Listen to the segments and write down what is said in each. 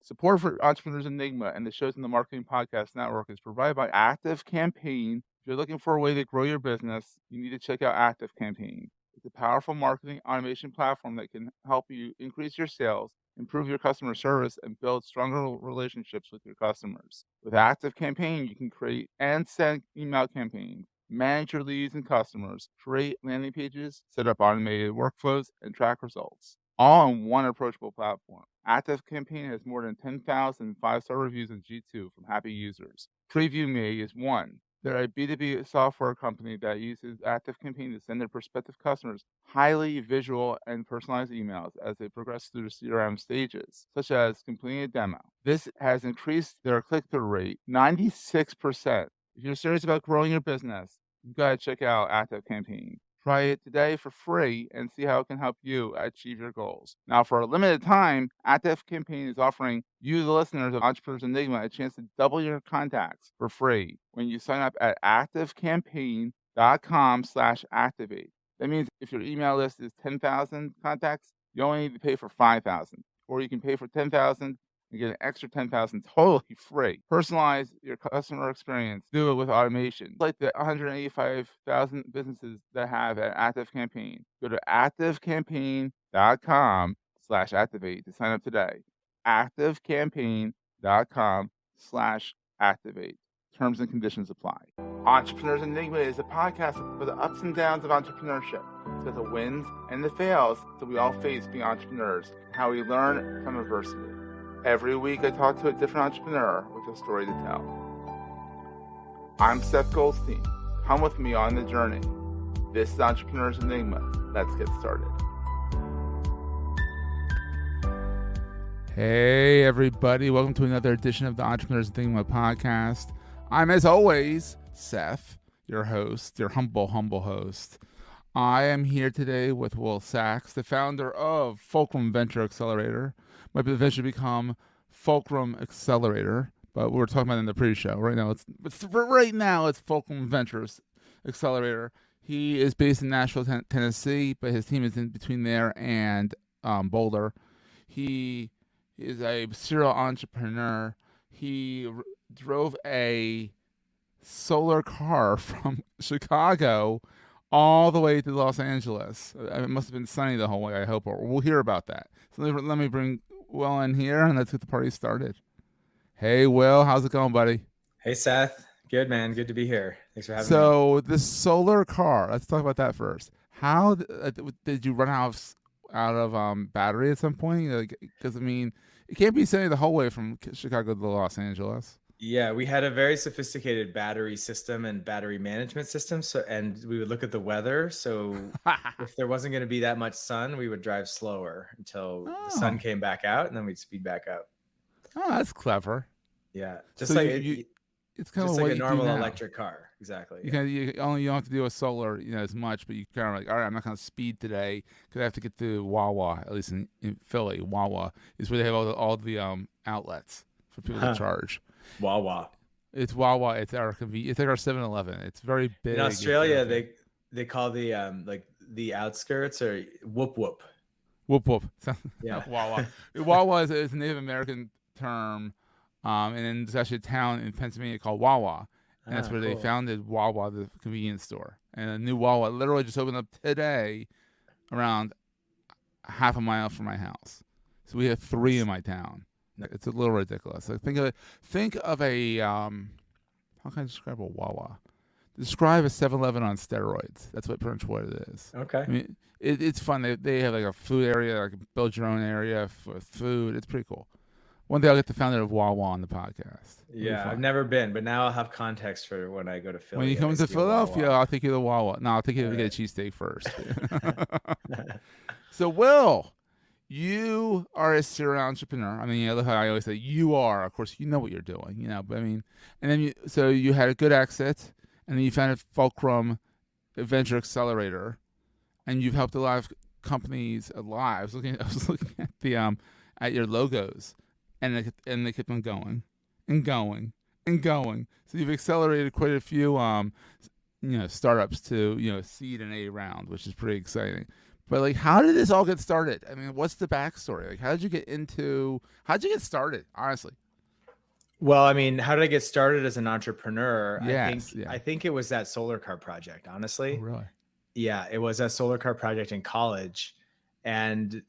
Support for Entrepreneurs Enigma and the shows in the Marketing Podcast Network is provided by Active Campaign. If you're looking for a way to grow your business, you need to check out Active Campaign. It's a powerful marketing automation platform that can help you increase your sales, improve your customer service, and build stronger relationships with your customers. With Active Campaign, you can create and send email campaigns, manage your leads and customers, create landing pages, set up automated workflows, and track results, all on one approachable platform. Active Campaign has more than 10,000 five-star reviews on G2 from happy users. Preview Me is one. They're a B2B software company that uses Active Campaign to send their prospective customers highly visual and personalized emails as they progress through the CRM stages, such as completing a demo. This has increased their click-through rate 96%. If you're serious about growing your business, you've got to check out Active Campaign. Try it today for free and see how it can help you achieve your goals. Now, for a limited time, Active Campaign is offering you, the listeners of Entrepreneurs Enigma, a chance to double your contacts for free when you sign up at activecampaign.com/activate. That means if your email list is 10,000 contacts, you only need to pay for 5,000, or you can pay for 10,000 and get an extra 10,000 totally free. Personalize your customer experience. Do it with automation. Like the 185,000 businesses that have an Active Campaign. Go to activecampaign.com/activate to sign up today. activecampaign.com/activate. Terms and conditions apply. Entrepreneurs Enigma is a podcast for the ups and downs of entrepreneurship. So the wins and the fails that we all face being entrepreneurs, how we learn from adversity. Every week, I talk to a different entrepreneur with a story to tell. I'm Seth Goldstein. Come with me on the journey. This is Entrepreneurs Enigma. Let's get started. Hey, everybody. Welcome to another edition of the Entrepreneurs Enigma podcast. I'm, as always, Seth, your host, your humble host. I am here today with Will Sachs, the founder of Fulcrum Venture Accelerator. Might be eventually become Fulcrum Accelerator, but we were talking about it in the pre-show. Right now, it's Fulcrum Venture Accelerator. He is based in Nashville, Tennessee, but his team is in between there and Boulder. He is a serial entrepreneur. He drove a solar car from Chicago all the way to Los Angeles. It must have been sunny the whole way, I hope, or we'll hear about that. So let me bring Will in here, and let's get the party started. Hey, Will, how's it going, buddy? Hey, Seth. Good, man. Good to be here. Thanks for having me. So this solar car, let's talk about that first. How did you run out of battery at some point? Because, I mean, it can't be sunny the whole way from Chicago to Los Angeles. Yeah, we had a very sophisticated battery system and battery management system. And we would look at the weather. So if there wasn't going to be that much sun, we would drive slower until the sun came back out, and then we'd speed back up. Oh, that's clever. Yeah, just so it's kind of like a normal electric car. Exactly. You don't have to do a solar, as much, but you kind of like, all right, I'm not going to speed today because I have to get to Wawa. At least in Philly, Wawa is where they have all the outlets for people to charge. Wawa. It's Wawa. It's our convenience. It's like our 7-Eleven. It's very big. In Australia, they call the outskirts or whoop whoop. Whoop whoop. Yeah. Wawa. Wawa is a Native American term, and then there's actually a town in Pennsylvania called Wawa, and that's where they founded Wawa, the convenience store. And a new Wawa literally just opened up today, around half a mile from my house. So we have 3 in my town. It's a little ridiculous. Like think of a how can I describe a Wawa? Describe a 7-Eleven on steroids. That's pretty much what it is. Okay. I mean, it's fun. They have like a food area, like build your own area for food. It's pretty cool. One day I'll get the founder of Wawa on the podcast. Yeah, I've never been, but now I'll have context for when I go to Philly. When you come to Philadelphia, I'll take you to Wawa. No, I'll take you to get a cheesesteak first. So, Will, you are a serial entrepreneur. I mean, look how I always say you are. Of course, you know what you're doing, But I mean, and then you had a good exit, and then you founded Fulcrum Venture Accelerator, and you've helped a lot of companies alive. I was looking at the at your logos, and they kept on going and going and going. So you've accelerated quite a few startups to seed and A round, which is pretty exciting. But like, how did this all get started? I mean, what's the backstory? Like, how'd you get started? Honestly. Well, I mean, how did I get started as an entrepreneur? Yes. Yeah. I think it was that solar car project, Oh, honestly. really? Yeah, it was a solar car project in college. And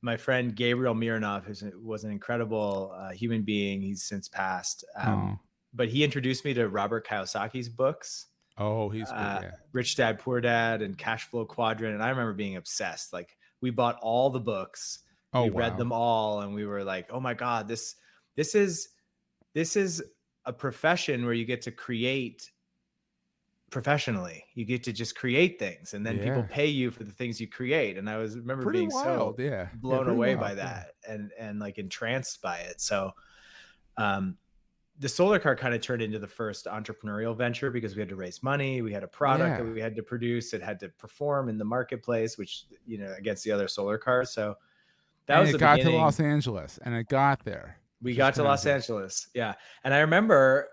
my friend Gabriel Miranov, was an incredible human being. He's since passed. Oh. But he introduced me to Robert Kawasaki's books, Oh, he's great. Yeah. Rich Dad, Poor Dad, and Cash Flow Quadrant. And I remember being obsessed. Like, we bought all the books, Oh, we wow. read them all, and we were like, oh my God, this is a profession where you get to create professionally. You get to just create things, and then people pay you for the things you create. And I remember Pretty being wild. so Yeah. blown away by that, and like entranced by it. So the solar car kind of turned into the first entrepreneurial venture, because we had to raise money. We had a product that we had to produce. It had to perform in the marketplace, which, against the other solar cars. So that was the beginning. It got to Los Angeles, and it got there. We got to Los Angeles. Yeah. And I remember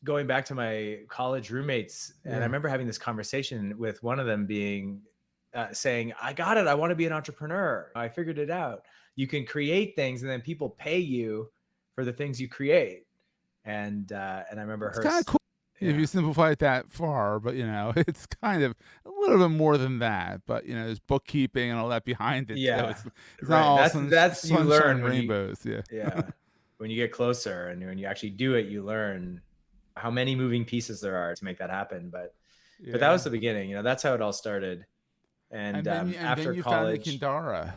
going back to my college roommates, and I remember having this conversation with one of them saying, I got it. I want to be an entrepreneur. I figured it out. You can create things, and then people pay you for the things you create. And I remember it's kind of cool if you simplify it that far, but it's kind of a little bit more than that. But there's bookkeeping and all that behind it. Yeah, it's not all that's you learn rainbows. Yeah. When you get closer and when you actually do it, you learn how many moving pieces there are to make that happen. But that was the beginning. That's how it all started. And after you college, founded Kindara.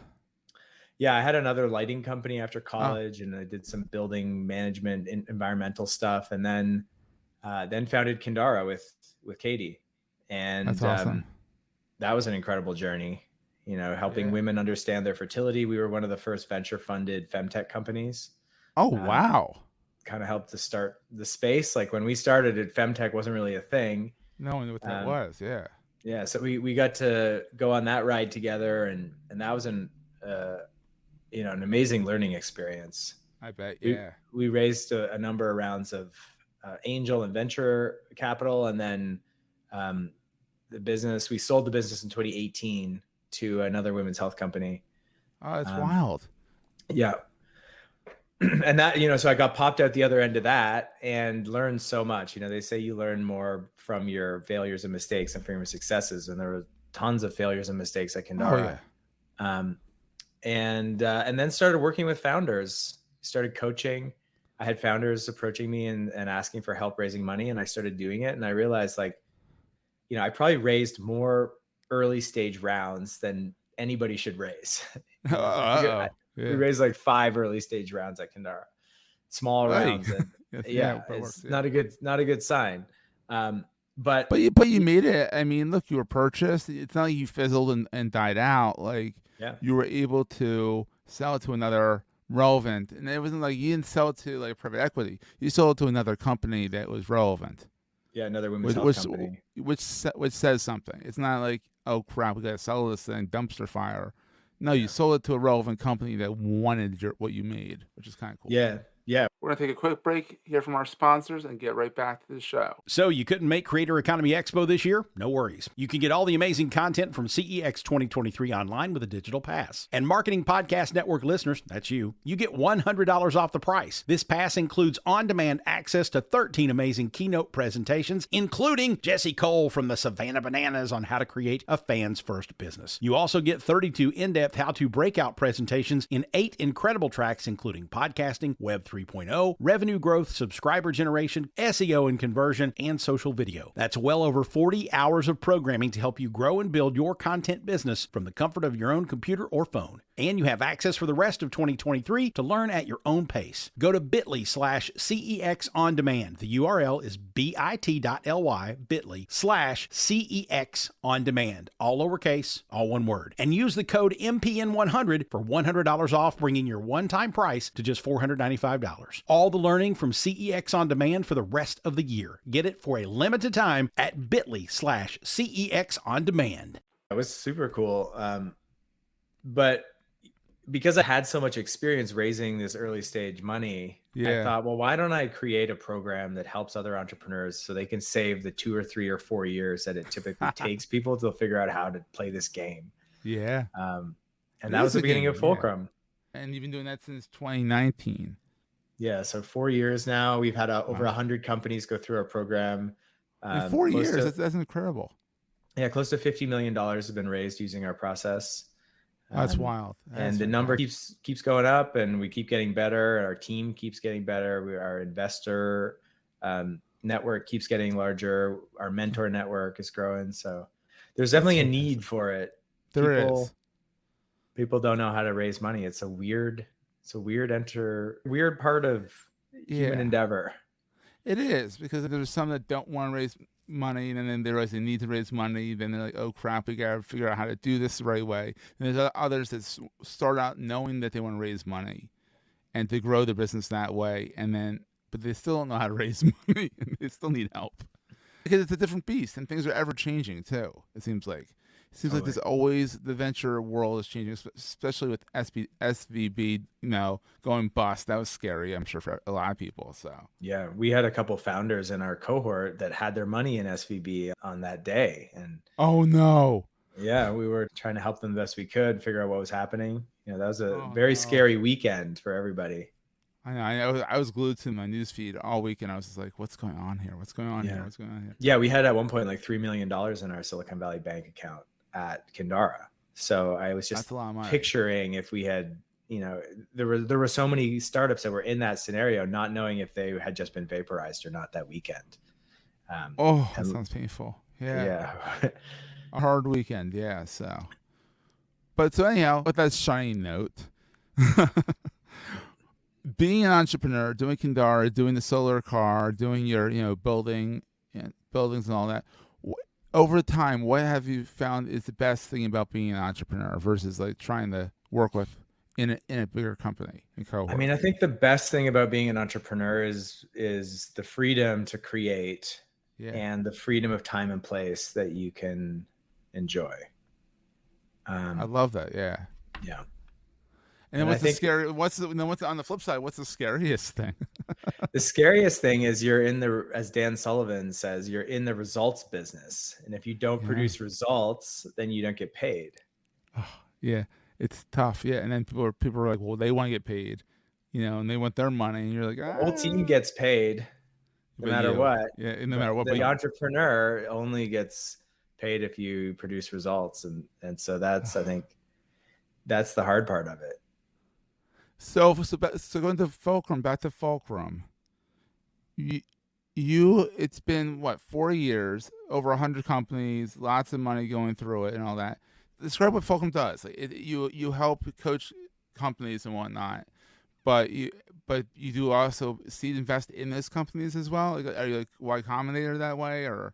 Yeah, I had another lighting company after college, and I did some building management, environmental stuff, and then founded Kindara with Katie. And that's awesome. That was an incredible journey. Helping women understand their fertility. We were one of the first venture funded femtech companies. Oh, wow. Kind of helped to start the space. Like, when we started it, femtech wasn't really a thing. No one knew what that was. Yeah. Yeah. So we got to go on that ride together, and that was an amazing learning experience. I bet. Yeah. We raised a number of rounds of angel and venture capital. And then we sold the business in 2018 to another women's health company. Oh, that's wild. Yeah. And that, so I got popped out the other end of that and learned so much. They say you learn more from your failures and mistakes than from your successes. And there were tons of failures and mistakes at Kindara. Oh, yeah. And then started working with founders, started coaching. I had founders approaching me and asking for help raising money, and I started doing it. And I realized, like, I probably raised more early stage rounds than anybody should raise. We raised like 5 early stage rounds at Kindara, small rounds. And it's not a good sign. But you made it. I mean, look, you were purchased. It's not like you fizzled and died out. Like, you were able to sell it to another relevant, and it wasn't like you didn't sell it to like private equity. You sold it to another company that was relevant. Yeah, another women's health company. Which says something. It's not like, oh crap, we gotta sell this thing, dumpster fire. No, you sold it to a relevant company that wanted what you made, which is kind of cool. Yeah. We're going to take a quick break, hear from our sponsors, and get right back to the show. So you couldn't make Creator Economy Expo this year? No worries. You can get all the amazing content from CEX 2023 online with a digital pass. And Marketing Podcast Network listeners, that's you get $100 off the price. This pass includes on-demand access to 13 amazing keynote presentations, including Jesse Cole from the Savannah Bananas on how to create a fan's first business. You also get 32 in-depth how-to breakout presentations in 8 incredible tracks, including podcasting, Web 3.0, revenue growth, subscriber generation, SEO and conversion, and social video. That's well over 40 hours of programming to help you grow and build your content business from the comfort of your own computer or phone. And you have access for the rest of 2023 to learn at your own pace. Go to bit.ly/CEX on demand. The URL is bit.ly bit.ly/CEX on demand. All lowercase, all one word. And use the code MPN100 for $100 off, bringing your one-time price to just $495. All the learning from CEX on demand for the rest of the year. Get it for a limited time at bit.ly/CEX on demand. That was super cool. But because I had so much experience raising this early stage money, I thought, well, why don't I create a program that helps other entrepreneurs so they can save the 2 or 3 or 4 years that it typically takes people to figure out how to play this game? Yeah. And It that was is the a beginning game, of yeah. Fulcrum. And you've been doing that since 2019. Yeah, so 4 years now. We've had over 100 companies go through our program. In 4 close years, to- that's incredible. Yeah, close to $50 million has been raised using our process. That's wild. And the number keeps going up, and we keep getting better. Our team keeps getting better. Our investor network keeps getting larger. Our mentor network is growing. So there's definitely a need for it. There is. People don't know how to raise money. It's a weird part of human endeavor. It is, because there's some that don't want to raise money, and then they realize they need to raise money. Then they're like, oh crap, we got to figure out how to do this the right way. And there's others that start out knowing that they want to raise money and to grow their business that way, but they still don't know how to raise money, and they still need help. Because it's a different beast, and things are ever changing too, it seems like. Like there's always, the venture world is changing, especially with SVB, going bust. That was scary, I'm sure, for a lot of people. So yeah, we had a couple founders in our cohort that had their money in SVB on that day, and oh no, yeah, we were trying to help them the best we could, figure out what was happening. That was a very scary weekend for everybody. I know. I was glued to my newsfeed all weekend. I was just like, what's going on here? What's going on here? What's going on here? Yeah, we had at one point like $3 million in our Silicon Valley bank account at Kindara. So I was just picturing if we had, there were so many startups that were in that scenario, not knowing if they had just been vaporized or not that weekend. That sounds painful. Yeah. A hard weekend. Yeah. So anyhow, with that shiny note, being an entrepreneur, doing Kindara, doing the solar car, doing your buildings and all that, over time, what have you found is the best thing about being an entrepreneur versus like trying to work with in a bigger company and cohort? I mean, I think the best thing about being an entrepreneur is the freedom to create and the freedom of time and place that you can enjoy. I love that. Yeah. Yeah. And then what's on the flip side? What's the scariest thing? The scariest thing is as Dan Sullivan says, you're in the results business. And if you don't produce results, then you don't get paid. Oh, yeah, it's tough. Yeah. And then people are like, well, they want to get paid, and they want their money. And you're like, the whole team gets paid no matter what. Yeah. No matter what. The entrepreneur only gets paid if you produce results. And so I think that's the hard part of it. So going to Fulcrum, back to Fulcrum, it's been 4 years, over 100 companies, lots of money going through it and all that. Describe what Fulcrum does. Like you help coach companies and whatnot, but you do also seed invest in those companies as well. Like, are you like Y Combinator that way, or?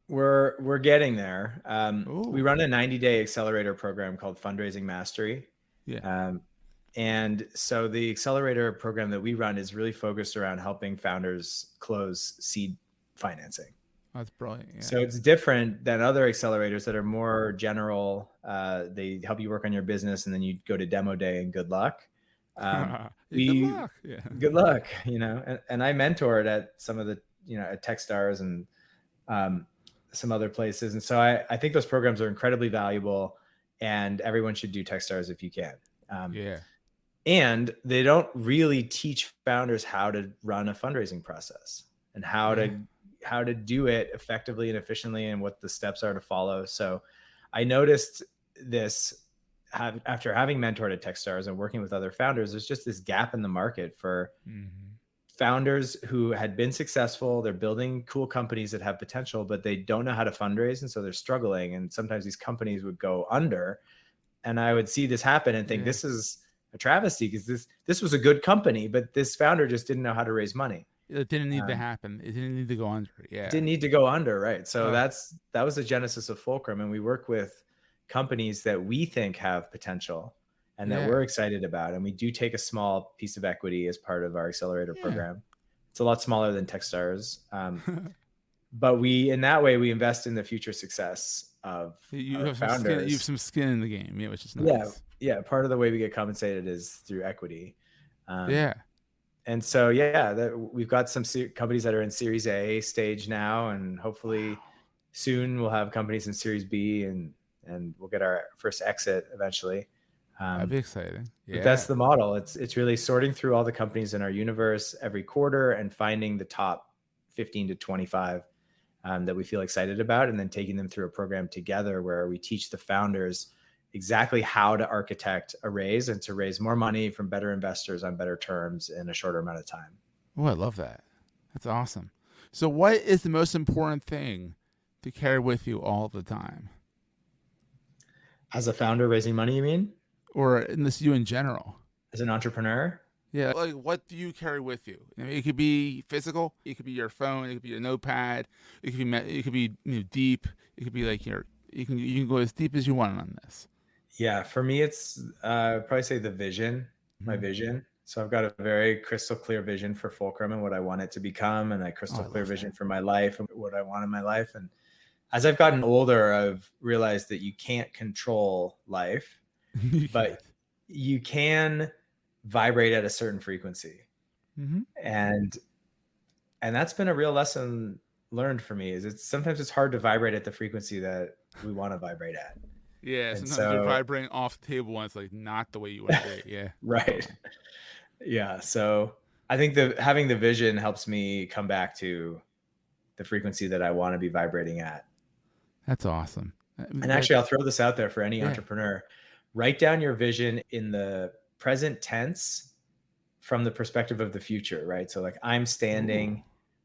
We're getting there. We run a 90-day accelerator program called Fundraising Mastery. Yeah. And so the accelerator program that we run is really focused around helping founders close seed financing. That's brilliant. Yeah. So it's different than other accelerators that are more general. They help you work on your business, and then you go to demo day and good luck. Good luck. Yeah. Good luck. And I mentored at some of the, at Techstars and some other places. And so I think those programs are incredibly valuable, and everyone should do Techstars if you can. And they don't really teach founders how to run a fundraising process and how to do it effectively and efficiently, and what the steps are to follow. So I noticed this after having mentored at Techstars and working with other founders. There's just this gap in the market for founders who had been successful. They're building cool companies that have potential, but they don't know how to fundraise. And so they're struggling. And sometimes these companies would go under. And I would see this happen and think, this is a travesty, because this was a good company, but this founder just didn't know how to raise money. It didn't need to happen. It didn't need to go under. Yeah. It didn't need to go under. Right. So that was the genesis of Fulcrum. And we work with companies that we think have potential and that we're excited about. And we do take a small piece of equity as part of our accelerator program. It's a lot smaller than Techstars. But in that way, we invest in the future success of our founders. You have some skin in the game, which is nice. Yeah. Part of the way we get compensated is through equity. And so, we've got some companies that are in Series A stage now, and hopefully soon we'll have companies in Series B and and we'll get our first exit eventually. That'd be exciting. Yeah. But that's the model. It's really sorting through all the companies in our universe every quarter and finding the top 15 to 25 that we feel excited about, and then taking them through a program together where we teach the founders exactly how to architect a raise and to raise more money from better investors on better terms in a shorter amount of time. Oh, I love that. That's awesome. So what is the most important thing to carry with you all the time? As a founder raising money, you mean? Or in this, you in general? As an entrepreneur? Yeah, like what do you carry with you? I mean, it could be physical, it could be your phone, it could be a notepad, it could be deep, it could be like you can go as deep as you want on this. Yeah, for me, it's probably say the vision, my vision. So I've got a very crystal clear vision for Fulcrum and what I want it to become, and a crystal clear vision for my life and what I want in my life. And as I've gotten older, I've realized that you can't control life, but you can vibrate at a certain frequency. And that's been a real lesson learned for me, is sometimes it's hard to vibrate at the frequency that we want to vibrate at. Yeah, and sometimes you're vibrating off the table and it's like not the way you want to be. Yeah. Right. Yeah. So I think having the vision helps me come back to the frequency that I want to be vibrating at. That's awesome. And actually, I'll throw this out there for any entrepreneur. Write down your vision in the present tense from the perspective of the future, right? So like I'm standing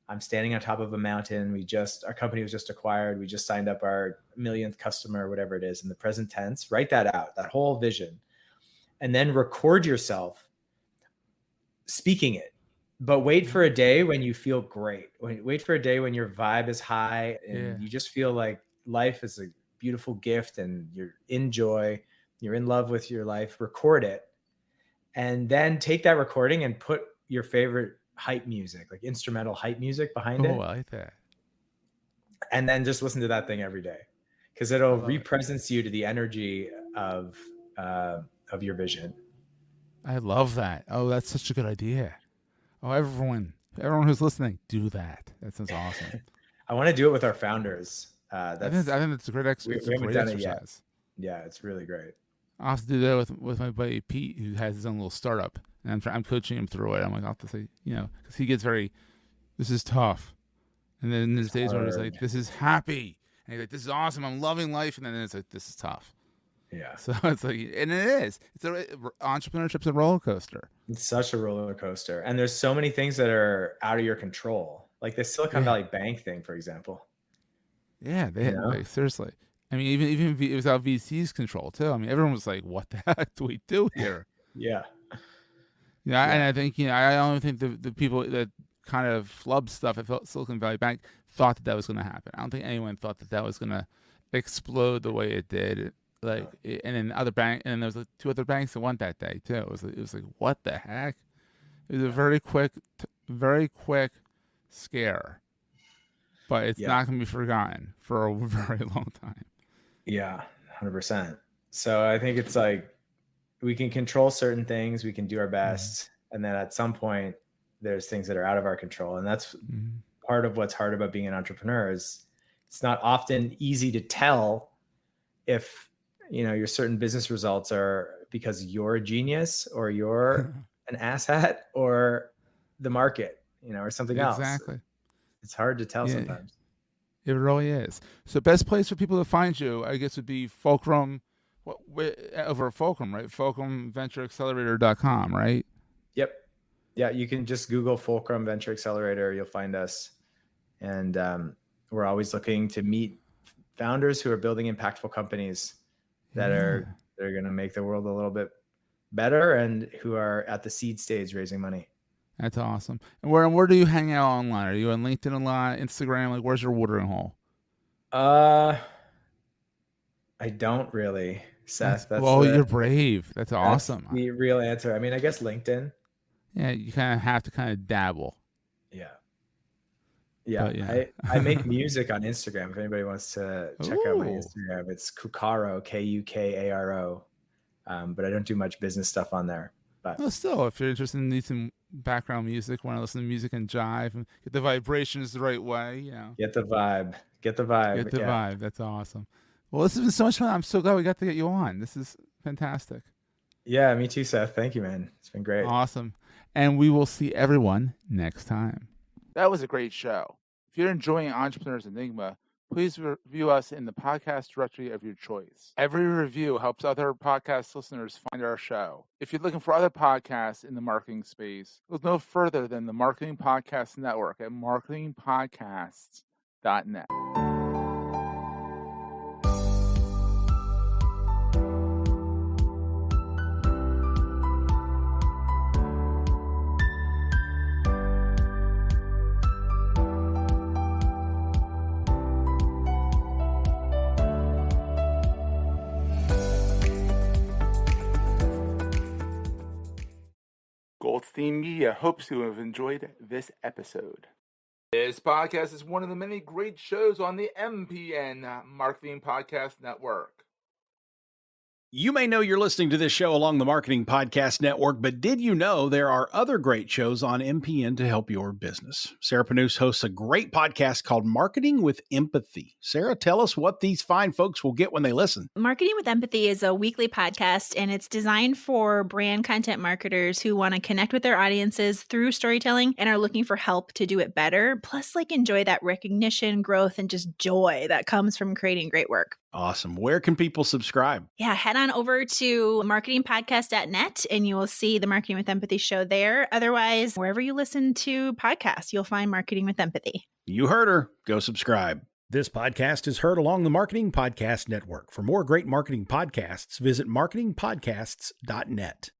on top of a mountain. Our company was just acquired. We just signed up our millionth customer, whatever it is, in the present tense. Write that out, that whole vision, and then record yourself speaking it. But wait for a day when you feel great. Wait for a day when your vibe is high and you just feel like life is a beautiful gift and you're in joy, you're in love with your life. Record it. And then take that recording and put your favorite hype music, like instrumental hype music behind it. Oh, I like that. And then just listen to that thing every day, because it'll represent you to the energy of your vision. I love that. Oh, that's such a good idea. Oh, everyone who's listening, do that. That sounds awesome. I want to do it with our founders. I think that's a great exercise. We haven't done it yet. Yeah, it's really great. I'll have to do that with my buddy Pete, who has his own little startup, and I'm coaching him through it. I'm like, I'll have to say, because he gets this is tough, and then there's days where he's like, this is happy, and he's like, this is awesome, I'm loving life, and then it's like, this is tough. Yeah. So it's like, and it is. Entrepreneurship's a roller coaster. It's such a roller coaster, and there's so many things that are out of your control, like the Silicon Valley Bank thing, for example. Yeah, like, seriously. I mean, even without VC's control too. I mean, everyone was like, "What the heck do we do here?" Yeah. And I think I only think the people that kind of flubbed stuff at Silicon Valley Bank thought that was going to happen. I don't think anyone thought that was going to explode the way it did. And then and then there was like 2 other banks that went that day too. It was like, what the heck? It was a very quick scare, but it's not going to be forgotten for a very long time. Yeah, 100%. So I think it's like we can control certain things, we can do our best, and then at some point there's things that are out of our control, and that's part of what's hard about being an entrepreneur. Is it's not often easy to tell if your certain business results are because you're a genius or you're an asshat or the market, or something else. Exactly. It's hard to tell sometimes. It really is. So best place for people to find you, I guess, would be Fulcrum, over at Fulcrum, right? FulcrumVentureAccelerator.com, right? Yep. Yeah, you can just Google Fulcrum Venture Accelerator. You'll find us. And we're always looking to meet founders who are building impactful companies that are going to make the world a little bit better and who are at the seed stage raising money. That's awesome. And where do you hang out online? Are you on LinkedIn a lot, Instagram? Like, where's your watering hole? I don't really, Seth. You're brave. That's awesome. That's the real answer. I mean, I guess LinkedIn. Yeah, you kind of have to kind of dabble. Yeah. I make music on Instagram. If anybody wants to check out my Instagram, it's Kukaro, Kukaro. But I don't do much business stuff on there. But still, if you're interested in some background music, want to listen to music and jive and get the vibrations the right way, Get the vibe. Get the vibe. That's awesome. Well, this has been so much fun. I'm so glad we got to get you on. This is fantastic. Yeah, me too, Seth. Thank you, man. It's been great. Awesome. And we will see everyone next time. That was a great show. If you're enjoying Entrepreneurs Enigma, please review us in the podcast directory of your choice. Every review helps other podcast listeners find our show. If you're looking for other podcasts in the marketing space, look no further than the Marketing Podcast Network at marketingpodcasts.net. Goldstein Media hopes you have enjoyed this episode. This podcast is one of the many great shows on the MPN Marketing Podcast Network. You may know you're listening to this show along the Marketing Podcast Network, but did you know there are other great shows on MPN to help your business? Sarah Panous hosts a great podcast called Marketing with Empathy. Sarah, tell us what these fine folks will get when they listen. Marketing with Empathy is a weekly podcast, and it's designed for brand content marketers who want to connect with their audiences through storytelling and are looking for help to do it better, plus enjoy that recognition, growth, and just joy that comes from creating great work. Awesome. Where can people subscribe? Yeah, head on over to marketingpodcast.net and you will see the Marketing with Empathy show there. Otherwise, wherever you listen to podcasts, you'll find Marketing with Empathy. You heard her. Go subscribe. This podcast is heard along the Marketing Podcast Network. For more great marketing podcasts, visit marketingpodcasts.net.